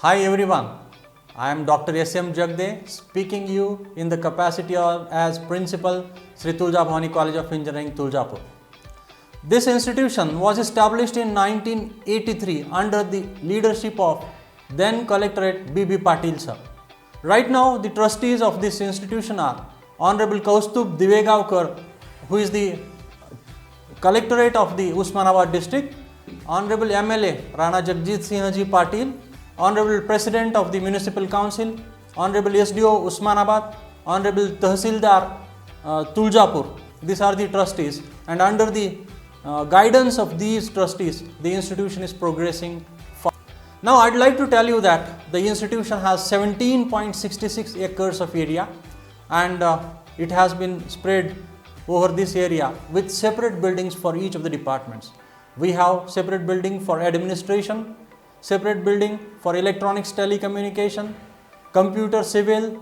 Hi everyone, I am Dr. S.M. Jagde speaking you in the capacity of as Principal Sri Tulja Bhavani College of Engineering, Tuljapur. This institution was established in 1983 under the leadership of then Collectorate B.B. Patil sir. Right now the trustees of this institution are Honorable Kaustubh Divegavkar, who is the Collectorate of the Usmanabad district, Honorable MLA Rana Jagjit Singh Ji Patil, Honorable President of the Municipal Council, Honorable SDO Usmanabad, Honorable Tahsildar Tuljapur. These are the trustees, and under the guidance of these trustees, the institution is progressing fast. Now, I'd like to tell you that the institution has 17.66 acres of area, and it has been spread over this area with separate buildings for each of the departments. We have separate building for administration, separate building for electronics telecommunication, computer civil,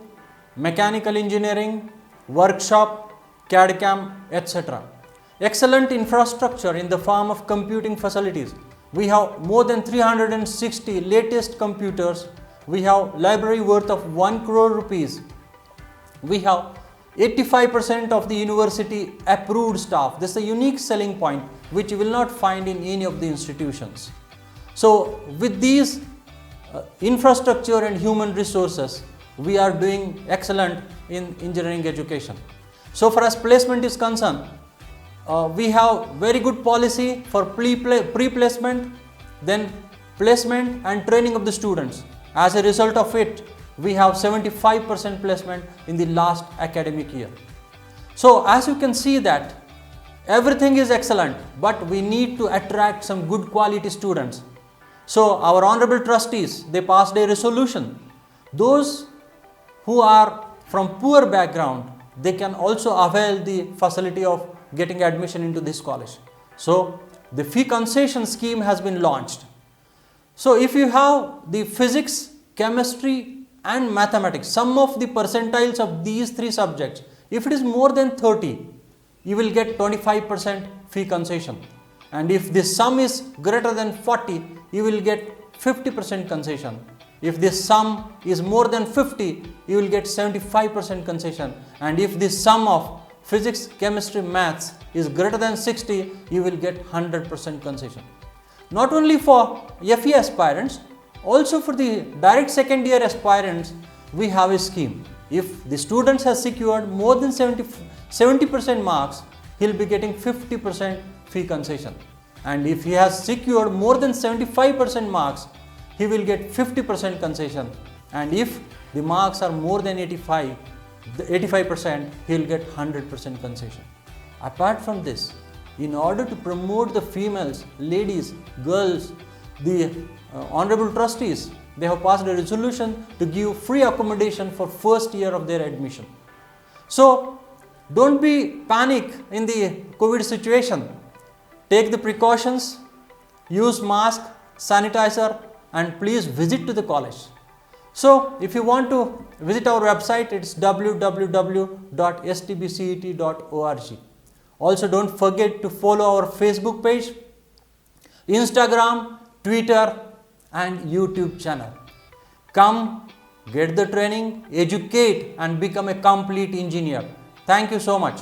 mechanical engineering, workshop, CAD/CAM, etc. Excellent infrastructure in the form of computing facilities. We have more than 360 latest computers. We have library worth of 1 crore rupees. We have 85% of the university approved staff. This is a unique selling point which you will not find in any of the institutions. So with these infrastructure and human resources, we are doing excellent in engineering education. So far as placement is concerned, we have very good policy for pre-placement, then placement and training of the students. As a result of it, we have 75% placement in the last academic year. So as you can see that everything is excellent, but we need to attract some good quality students. So our honorable trustees, they passed a resolution. Those who are from poor background, they can also avail the facility of getting admission into this college. So the fee concession scheme has been launched. So if you have the physics, chemistry and mathematics, sum of the percentiles of these three subjects, if it is more than 30, you will get 25% fee concession. And if this sum is greater than 40, you will get 50% concession. If this sum is more than 50, you will get 75% concession. And if this sum of physics, chemistry, maths is greater than 60, you will get 100% concession. Not only for FE aspirants, also for the direct second year aspirants, we have a scheme. If the student has secured more than 70% marks, he will be getting 50% fee concession. And if he has secured more than 75% marks, he will get 50% concession. And if the marks are more than 85%, he will get 100% concession. Apart from this, in order to promote the females, ladies, girls, the honorable trustees, they have passed a resolution to give free accommodation for first year of their admission. So don't be panic in the COVID situation. Take the precautions, use mask, sanitizer, and please visit to the college. So if you want to visit our website, it's www.stbcet.org. Also don't forget to follow our Facebook page, Instagram, Twitter and YouTube channel. Come, get the training, educate and become a complete engineer. Thank you so much.